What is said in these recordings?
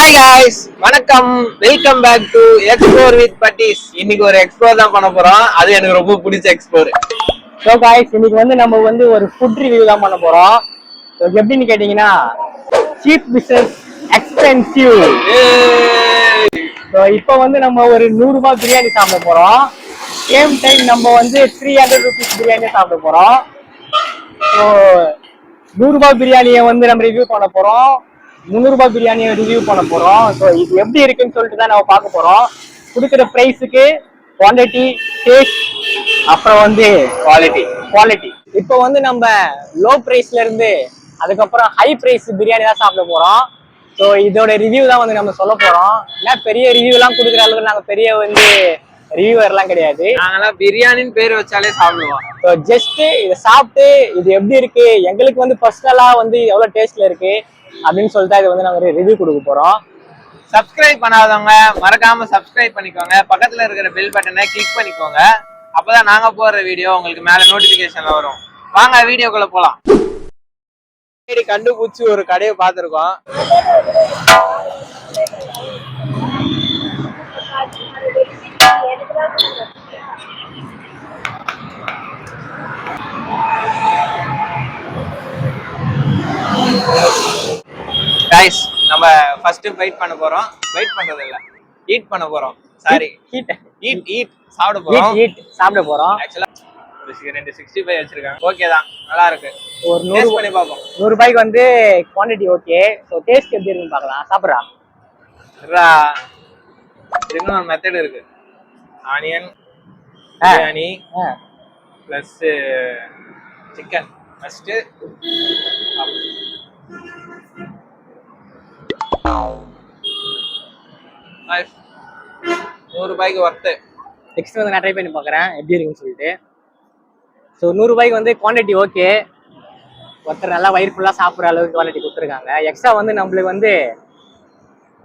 Hi guys, வணக்கம். Welcome back to explore with buddies. இன்னைக்கு ஒரு எக்ஸ்ப்ளோர் தான் பண்ண போறோம். அது எனக்கு ரொம்ப பிடிச்ச எக்ஸ்ப்ளோர். ஸோ காய்ஸ், இன்னைக்கு வந்து நம்ம வந்து ஒரு ஃபுட் ரிவ்யூ தான் பண்ண போறோம். எப்படின்னு கேட்டீங்கன்னா, சீப் பிசினஸ் எக்ஸ்பென்சிவ். ஸோ இப்போ வந்து நம்ம ஒரு 100 ரூபாய் பிரியாணி சாப்பிட போறோம். சேம் டைம் நம்ம வந்து 300 rupees பிரியாணி சாப்பிட போறோம். ஸோ 100 ரூபாய் பிரியாணியை வந்து நம்ம ரிவ்யூ பண்ண போறோம். 300 ரூபாய் பிரியாணியை ரிவ்யூ பண்ண போறோம். ஸோ இது எப்படி இருக்குன்னு சொல்லிட்டு தான் நம்ம பார்க்க போறோம். கொடுக்குற ப்ரைஸுக்கு குவான்டிட்டி, டேஸ்ட், அப்புறம் வந்து குவாலிட்டி. இப்போ வந்து நம்ம லோ பிரைஸ்ல இருந்து அதுக்கப்புறம் ஹை பிரைஸ் பிரியாணி தான் சாப்பிட போறோம். ஸோ இதோட ரிவ்யூ தான் வந்து நம்ம சொல்ல போறோம். ஏன்னா பெரிய ரிவ்யூ எல்லாம் கொடுக்குற அளவுக்கு நாங்கள் பெரிய வந்து ரிவ்யூவர்லாம் கிடையாது. நாங்களாம் பிரியாணின்னு பேர் வச்சாலே சாப்பிடுவோம். ஸோ ஜஸ்ட் இதை சாப்பிட்டு இது எப்படி இருக்கு, எங்களுக்கு வந்து பர்சனலா வந்து எவ்வளவு டேஸ்ட்ல இருக்கு அப்படின்னு சொல்லிட்டு இது வந்து நாங்கள் ரிவ்யூ கொடுக்க போறோம். சப்ஸ்கிரைப் பண்ணாதவங்க மறக்காம சப்ஸ்கிரைப் பண்ணிக்கோங்க. பக்கத்துல இருக்கிற பெல் பட்டனை கிளிக் பண்ணிக்கோங்க. அப்பதான் நாங்க போடுற வீடியோ உங்களுக்கு மேல நோட்டிபிகேஷன்ல வரும். வாங்க வீடியோக்குள்ள போலாம். கண்டுபிடிச்சு ஒரு கடையை பார்த்திருக்கோம். கைஸ், நம்ம ஃபர்ஸ்ட் வெயிட் பண்ண போறோம். வெயிட் பண்றது இல்ல, ஈட் பண்ண போறோம். சாரி, ஈட் சாப்பிட போறோம். சாப்பிட போறோம். ஆக்சுவலா ரெண்டு 65 வச்சிருக்காங்க. ஓகே தான், நல்லா இருக்கு. ஒரு 100 பண்ணி பாப்போம். 100 ரூபாய்க்கு வந்து குவான்டிட்டி ஓகே. ஸோ டேஸ்ட் எப்படி இருக்குன்னு பார்க்கலாம். சாப்பிட்றா இன்னும் ஒரு மெத்தட் இருக்கு. Onion biryani plus chicken first. 100 ரூபாய்க்கு ஒர்த்து. நெக்ஸ்ட் வந்து நான் ட்ரை பண்ணி பார்க்குறேன் எப்படி இருக்குன்னு சொல்லிட்டு. ஸோ 100 ரூபாய்க்கு வந்து குவான்டிட்டி ஓகே. ஒருத்தர் நல்லா வயிறு ஃபுல்லாக சாப்பிட்ற அளவுக்கு குவாலிட்டி கொடுத்துருக்காங்க. எக்ஸ்ட்ரா வந்து நம்மளுக்கு வந்து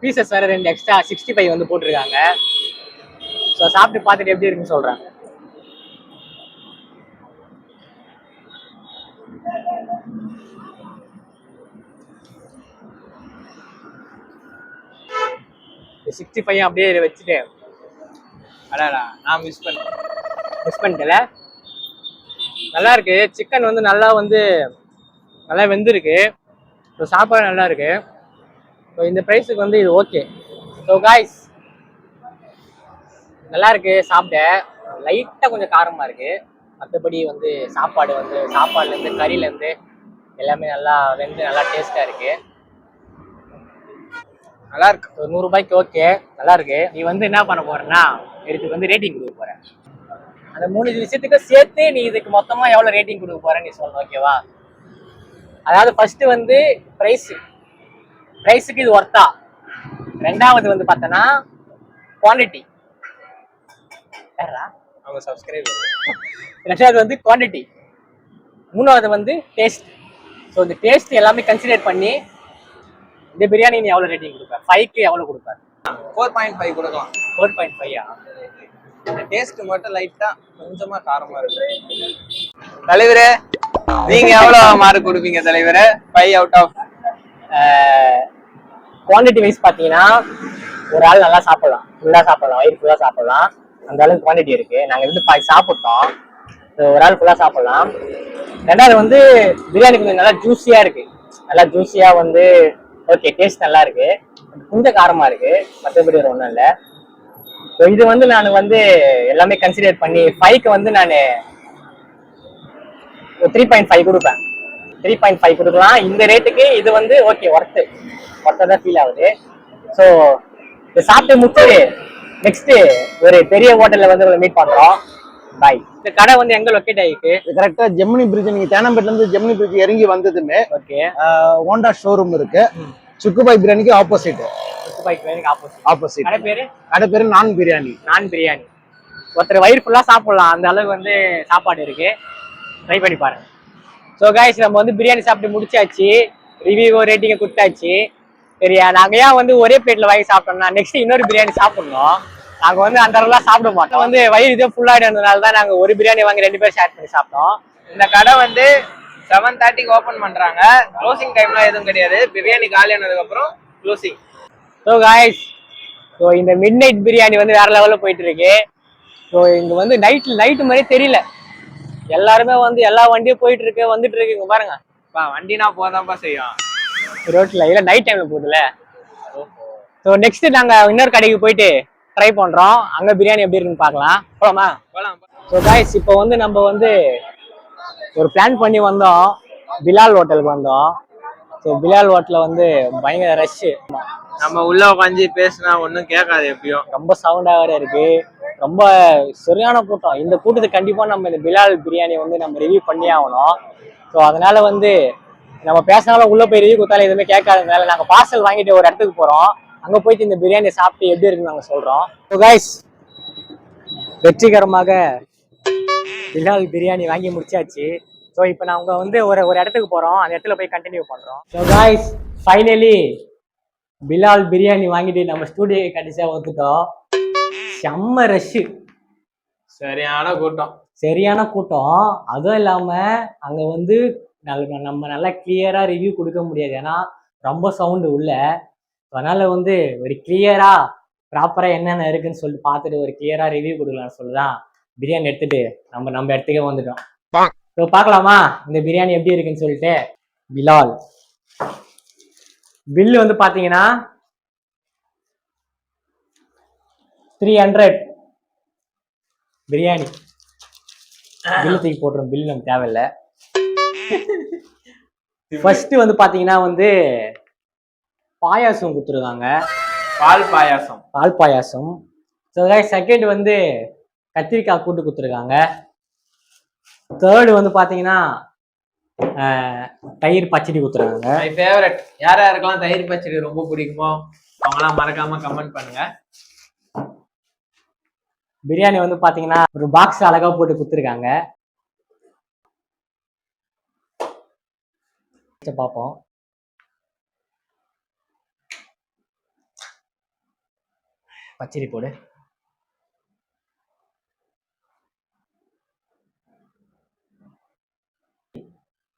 பீசஸ் வேறு 2 எக்ஸ்ட்ரா 65 வந்து போட்டிருக்காங்க. ஸோ சாப்பிட்டு பார்த்துட்டு எப்படி இருக்குன்னு சொல்கிறேன். இந்த 65 அப்படியே வச்சுட்டு அடாடா, நான் மிஸ் பண்ணிட்டல. நல்லா இருக்கு. சிக்கன் வந்து நல்லா வெந்திருக்கு. ஸோ சாப்பாடு நல்லா இருக்கு. ஸோ இந்த ப்ரைஸுக்கு வந்து இது ஓகே. ஸோ காய்ஸ், நல்லா இருக்கு. சாப்பிட லைட்டாக கொஞ்சம் காரமாக இருக்கு. மற்றபடி வந்து சாப்பாடுலேருந்து கறியிலேருந்து எல்லாமே நல்லா வெந்து நல்லா டேஸ்டாக இருக்கு. நல்லா இருக்கு. 100 ரூபாய்க்கு ஓகே, நல்லா இருக்கு. நீ வந்து என்ன பண்ண போறேன்னா, இதுக்கு வந்து ரேட்டிங் கொடுக்க போற. அந்த 3 விஷயத்துக்கு சேர்த்து நீ இதுக்கு மொத்தமா எவ்வளவு ரேட்டிங் கொடுக்க போறேன்னு நீ சொல்லணும், ஓகேவா? அதாவது ஃபர்ஸ்ட் வந்து பிரைஸுக்கு இது ஒர்த்தா. ரெண்டாவது வந்து பார்த்தனா குவான்டிட்டி. அவங்க சப்ஸ்கிரைபர். ரெண்டாவது வந்து குவான்டிட்டி. மூணாவது வந்து டேஸ்ட். ஸோ இந்த டேஸ்ட் எல்லாமே கன்சிடர் பண்ணி இந்த பிரியாணி நீ எவ்வளவு ரேட்டிங் கொடுப்ப? 5க்கு எவ்வளவு கொடுப்ப? 4.5 கொடுக்கலாம். 4.5. இந்த டேஸ்ட் மட்டும் லைட்டா கொஞ்சமா காரமா இருக்கு. தலைவரே, நீங்க எவ்வளவு மார்க் கொடுப்பீங்க தலைவரே? 5 out of குவான்டிட்டி வைஸ் பாத்தீங்கன்னா ஒரு ஆள் நல்லா சாப்பிடலாம், வயிறு ஃபுல்லா சாப்பிடலாம். அந்த அளவுக்கு குவான்டிட்டி இருக்கு. நாங்க வந்து பாதி சாப்பிட்டோம். ஒரு ஆள் ஃபுல்லா சாப்பிடலாம். ரெண்டாவது வந்து பிரியாணி கொஞ்சம் நல்லா ஜூஸியா இருக்கு. நல்லா ஜூஸியா வந்து ஓகே, டேஸ்ட் நல்லா இருக்கு. கொஞ்சம் காரமா இருக்கு, மற்றபடி ஒரு ஒன்றும் இல்லை. ஸோ இது வந்து நான் வந்து எல்லாமே கன்சிடர் பண்ணி 5க்கு வந்து நான் 3.5 கொடுப்பேன். 3.5 கொடுக்கலாம். இந்த ரேட்டுக்கு இது வந்து ஓகே, ஒர்த்தா தான் ஃபீல் ஆகுது. ஸோ இதை சாப்பிட்டு முடிச்சுட்டு நெக்ஸ்ட் ஒரு பெரிய ஹோட்டல்ல வந்து மீட் பண்றோம். பாய். இந்த கடை வந்து எங்க லொக்கேட் ஆயிருக்கு? கரெக்டா ஜெமினி பிரிட்ஜ். நீங்க தேனாம்பேட்ல இருந்து ஜெமினி பிரிட்ஜ் இறங்கி வந்ததுமே ஓகே, ஹோண்டா ஷோரூம் இருக்கு. சுக்குபாய் பிரியாணிக்கு ஆப்போசிட். ஆப்போசிட். கடை பேரு நான் பிரியாணி. ஒருத்தர் வயிறு ஃபுல்லா சாப்பிடலாம், அந்த அளவுக்கு வந்து சாப்பாடு இருக்கு. ட்ரை பண்ணி பாருங்க. ஸோ கைஸ், நம்ம வந்து பிரியாணி சாப்பிட்டு முடிச்சாச்சு. ரிவ்யூ ரேட்டிங்கை கொடுத்தாச்சு. சரியா? நாங்க ஏன் வந்து ஒரே பிளேட்ல வாங்கி சாப்பிட்டோம்னா நெக்ஸ்ட் இன்னொரு பிரியாணி சாப்பிடணும். நாங்க வந்து அந்த அளவுலாம் சாப்பிட மாட்டோம். வந்து வயிறு இதே ஃபுல்லாயிடுறதுனால தான் நாங்க ஒரு பிரியாணி வாங்கி 2 பேர் ஷேர் பண்ணி சாப்பிட்டோம். இந்த கடை வந்து 7:30க்கு ஓபன் பண்றாங்க. க்ளோசிங் டைம்லாம் எதுவும் கிடையாது. பிரியாணி காலி ஆனதுக்கு அப்புறம் க்ளோசிங். ஸோ காய்ஸ், ஸோ இந்த மிட் நைட் பிரியாணி வந்து வேற லெவலில் போயிட்டு இருக்கு. ஸோ இங்க வந்து நைட்டு மாதிரி தெரியல, எல்லாருமே வந்து எல்லா வண்டியும் போயிட்டு இருக்கு வந்துட்டு இருக்கு. இங்க பாருங்க, வண்டினா போதான்ப்பா செய்யும் ரோட்ல இல்ல, நைட் டைம்ல போகுதுல. ஸோ நெக்ஸ்ட் நாங்க இன்னொரு கடைக்கு போயிட்டு ட்ரை பண்றோம், அங்க பிரியாணி எப்படி இருக்குன்னு பார்க்கலாம். போலாமா? போலாம். ஸோ காய்ஸ், இப்போ வந்து நம்ம வந்து ஒரு பிளான் பண்ணி வந்தோம், பிலால் ஹோட்டலுக்கு வந்தோம். ஸோ பிலால் ஹோட்டலில் வந்து பயங்கர ரஷ்ஷு. நம்ம உள்ள உட்காந்து பேசினா ஒன்றும் கேட்காது, எப்படியும் ரொம்ப சவுண்டாக வேற இருக்கு, ரொம்ப சரியான கூட்டம். இந்த கூட்டத்துக்கு கண்டிப்பாக நம்ம இந்த பிலால் பிரியாணி வந்து நம்ம ரிவ்யூ பண்ணி ஆகணும். ஸோ அதனால வந்து நம்ம பேசினாலும் உள்ள போய் ரிவ்யூ கொடுத்தாலும் எதுவுமே கேட்காததுனால நாங்கள் பார்சல் வாங்கிட்டு ஒரு இடத்துக்கு போகிறோம். அங்கே போயிட்டு இந்த பிரியாணி சாப்பிட்டு எப்படி இருக்குன்னு நாங்கள் சொல்கிறோம். ஸோ கைஸ், வெற்றிகரமாக பிலால் பிரியாணி வாங்கி முடிச்சாச்சு. ஸோ இப்போ நாங்கள் வந்து ஒரு இடத்துக்கு போகிறோம், அந்த இடத்துல போய் கண்டினியூ பண்ணுறோம். So guys, finally Bilal biryani வாங்கிட்டு நம்ம ஸ்டூடியோ கண்டிச்சா வந்துட்டோம். செம்ம ரஷ்ஷு, சரியான கூட்டம். சரியான கூட்டம். அதுவும் இல்லாம அங்க வந்து நம்ம நல்லா கிளியரா ரிவ்யூ கொடுக்க முடியாது, ஏன்னா ரொம்ப சவுண்டு உள்ள. அதனால வந்து ஒரு கிளியரா ப்ராப்பரா என்னென்ன இருக்குன்னு சொல்லிட்டு பார்த்துட்டு ஒரு கிளியரா ரிவ்யூ கொடுக்கலாம்னு சொல்லிதான் பிரியாணி எடுத்துட்டு நம்ம இடத்துக்கே வந்துட்டோம். ஸோ பார்க்கலாமா இந்த பிரியாணி எப்படி இருக்குன்னு சொல்லிட்டு. பிலால் பில்லு வந்து பாத்தீங்கன்னா 300 பிரியாணி. பில்லு தூக்கி போட்டுரும், பில்லு நமக்கு தேவையில்லை. ஃபர்ஸ்ட் வந்து பாத்தீங்கன்னா வந்து பாயாசம் கொடுத்துருக்காங்க, பால் பாயாசம். செகண்ட் வந்து கத்திரிக்காய் கூட்டு கொடுத்துருக்காங்க. தேர்டு வந்து பாத்தீங்கன்னா தயிர் பச்சடி கொடுத்துருக்காங்க. My favourite. யாருக்கெல்லாம் தயிர் பச்சடி ரொம்ப பிடிக்குமோ அவங்களாம் மறக்காம கமெண்ட் பண்ணுங்க. பிரியாணி வந்து பாத்தீங்கன்னா ஒரு பாக்ஸ் அழகா போட்டு கொடுத்துருக்காங்க. பார்ப்போம். பச்சடி போடு.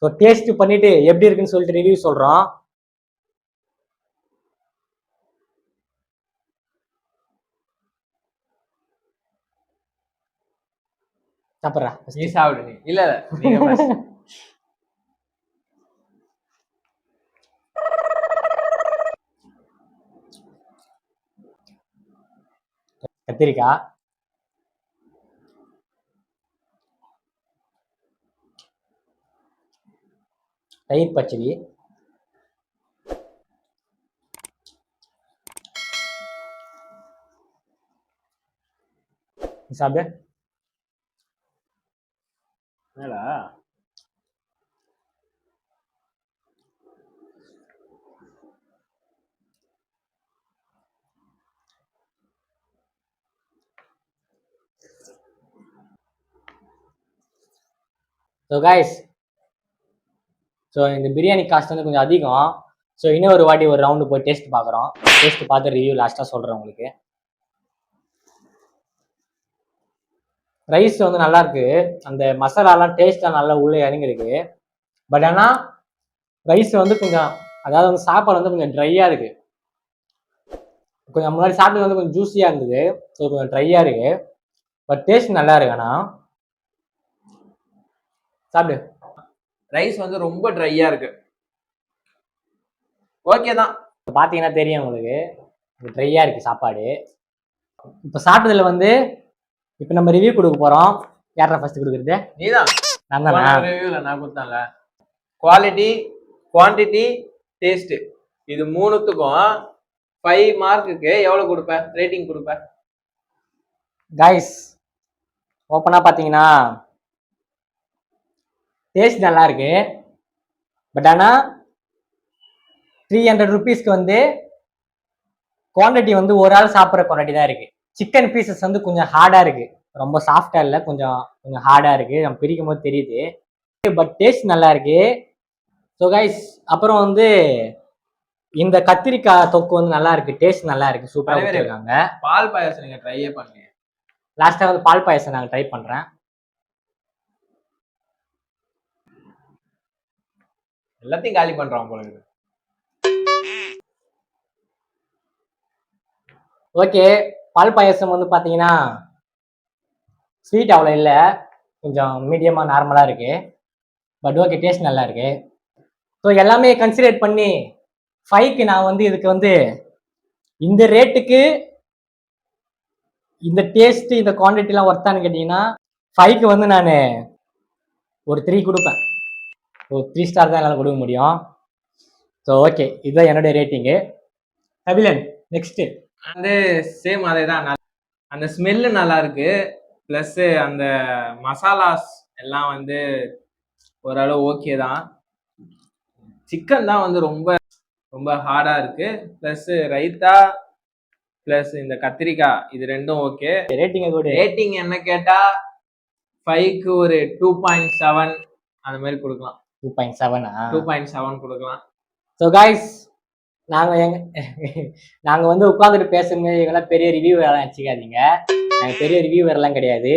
ஸோ டேஸ்ட் பண்ணிட்டு எப்படி இருக்குன்னு சொல்லிட்டு ரிவ்யூ சொல்றோம். சாப்பிட்றா, நீ சாப்பிடு. நீ இல்ல நீங்க கத்திரிக்காய், தயிர் பச்சடி, சாப்பிடு. ஸோ கைஸ், ஸோ இந்த பிரியாணி காஸ்ட் வந்து கொஞ்சம் அதிகம். ஸோ இன்னும் ஒரு வாட்டி ஒரு ரவுண்டு போய் டேஸ்ட் பார்க்குறோம். டேஸ்ட் பார்த்து ரிவ்யூ லாஸ்ட்டாக சொல்கிறேன் உங்களுக்கு. ரைஸ் வந்து நல்லா இருக்கு, அந்த மசாலாலாம் டேஸ்ட்டாக நல்லா உள்ளே இறங்கிருக்கு. பட் ஆனால் ரைஸ் வந்து கொஞ்சம், அதாவது வந்து சாப்பாடு வந்து கொஞ்சம் ட்ரையாக இருக்கு. கொஞ்சம் முன்னாடி சாப்பிட்டது வந்து கொஞ்சம் ஜூஸியாக இருந்தது, ஸோ கொஞ்சம் ட்ரையாக இருக்கு. பட் டேஸ்ட் நல்லா இருக்கு. ஆனால் சாப்பிடு. ரைஸ் வந்து ரொம்ப ட்ரையா இருக்கு. ஓகே தான், பார்த்தீங்கன்னா தெரியும் உங்களுக்கு, ட்ரையாக இருக்கு சாப்பாடு. இப்போ சாப்பிட்டதுல வந்து இப்போ நம்ம ரிவ்யூ கொடுக்க போகிறோம். யாரா ஃபர்ஸ்ட் கொடுக்குறது? நீதான். நான் தான். ரிவ்யூல நான் கொடுத்தாங்க. குவாலிட்டி, குவான்டிட்டி, டேஸ்ட், இது மூணுத்துக்கும் 5 மார்க்குக்கு எவ்வளவு கொடுப்ப? ரேட்டிங் கொடுப்ப? கைஸ், ஓப்பனா பார்த்தீங்கன்னா டேஸ்ட் நல்லா இருக்கு. பட் ஆனால் 300 ருபீஸ்க்கு வந்து குவான்டிட்டி வந்து ஒரு ஆள் சாப்பிட்ற குவான்டிட்டி தான் இருக்கு. சிக்கன் பீசஸ் வந்து கொஞ்சம் ஹார்டா இருக்கு, ரொம்ப சாஃப்டா இல்லை, கொஞ்சம் கொஞ்சம் ஹார்டா இருக்கு, நம்ம பிரிக்கும் போது தெரியுது. பட் டேஸ்ட் நல்லா இருக்கு. ஸோ கைஸ், அப்புறம் வந்து இந்த கத்திரிக்காய் தொக்கு வந்து நல்லா இருக்கு, டேஸ்ட் நல்லா இருக்கு, சூப்பராக கொடுத்துருக்காங்க. பால் பாயாசம் நீங்க ட்ரையே பண்ணுங்க. லாஸ்டா வந்து பால் பாயாசம் நாங்கள் ட்ரை பண்றேன். எல்லாத்தையும் காலி பண்றோம் போல இருக்கு. ஓகே, பால் பாயசம் வந்து பார்த்தீங்கன்னா ஸ்வீட் அவ்வளோ இல்லை, கொஞ்சம் மீடியமாக நார்மலாக இருக்கு. பட் ஓகே, டேஸ்ட் நல்லா இருக்கு. ஸோ எல்லாமே கன்சிடர் பண்ணி 5க்கு நான் வந்து இதுக்கு வந்து இந்த ரேட்டுக்கு இந்த டேஸ்ட் இந்த குவான்டிட்டிலாம் ஒர்த்தான்னு கேட்டிங்கன்னா 5க்கு வந்து நான் ஒரு 3 கொடுப்பேன். ஒரு 3 ஸ்டார் தான் என்னால் கொடுக்க முடியும். ஸோ ஓகே, இதுதான் என்னுடைய ரேட்டிங்கு. கபிலன் நெக்ஸ்ட்டு வந்து சேம் அதே தான். அந்த ஸ்மெல்லு நல்லா இருக்கு, ப்ளஸ் அந்த மசாலாஸ் எல்லாம் வந்து ஓரளவு ஓகே தான். சிக்கன் தான் வந்து ரொம்ப ரொம்ப ஹார்டா இருக்கு, ப்ளஸ் ரைத்தா ப்ளஸ் இந்த கத்திரிக்காய் இது ரெண்டும் ஓகே. ரேட்டிங் என்ன கேட்டா 5க்கு ஒரு 2.7 அந்த மாதிரி கொடுக்கலாம். 2.7 கொடுக்கலாம். ஸோ காய்ஸ், நாங்கள் வந்து உட்காந்துட்டு பேசும்போது எங்கெல்லாம் பெரிய ரிவ்யூவர்லாம் வச்சுக்காதீங்க. நாங்கள் பெரிய ரிவ்யூவர்லாம் கிடையாது.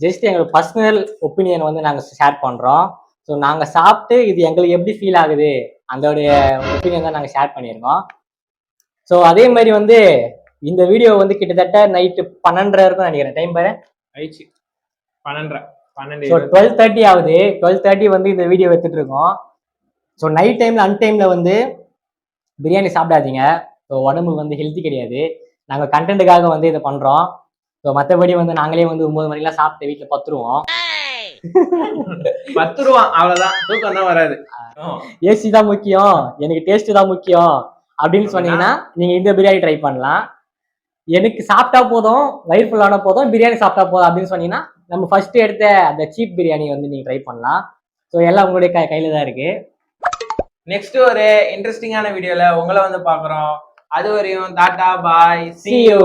ஜஸ்ட் எங்களுக்கு பர்சனல் ஒப்பீனியன் வந்து நாங்கள் ஷேர் பண்ணுறோம். ஸோ நாங்கள் சாப்பிட்டு இது எங்களுக்கு எப்படி ஃபீல் ஆகுது அதோடைய ஒப்பீனியன் தான் நாங்கள் ஷேர் பண்ணியிருக்கோம். ஸோ அதே மாதிரி வந்து இந்த வீடியோ வந்து கிட்டத்தட்ட நைட்டு 12:30 இருக்கும் நினைக்கிறேன். டைம் பாரு ஆயிடுச்சு 12:30. ஸோ 12:30 ஆகுது. 12:30 வந்து இந்த வீடியோ எடுத்துட்டு இருக்கோம். ஸோ நைட் டைம்ல அன்டைம்ல வந்து பிரியாணி சாப்பிடாதீங்க. ஸோ உடம்பு வந்து ஹெல்த்தி கிடையாது. நாங்கள் கண்டென்ட்டுக்காக வந்து இதை பண்றோம். ஸோ மற்றபடி வந்து நாங்களே வந்து 9 மணிக்கெல்லாம் சாப்பிட்டு வீட்டில் பத்துருவோம். 10 ரூபா அவ்வளவுதான், தூக்கம் தான் வராது. ஏசி தான் முக்கியம், எனக்கு டேஸ்ட் தான் முக்கியம் அப்படின்னு சொன்னீங்கன்னா நீங்க இந்த பிரியாணி ட்ரை பண்ணலாம். எனக்கு சாப்பிட்டா போதும், வயிறு ஃபுல்லான போதும், பிரியாணி சாப்பிட்டா போதும் அப்படின்னு சொன்னீங்கன்னா நம்ம ஃபர்ஸ்ட் எடுத்த அந்த சீப் பிரியாணி வந்து நீங்க ட்ரை பண்ணலாம். ஸோ எல்லாம் உங்களுடைய கையில தான் இருக்கு. நெக்ஸ்ட் ஒரு இன்ட்ரெஸ்டிங்கான வீடியோல உங்களை வந்து பாக்குறோம். அது வரையும் டாடா பாய், see you.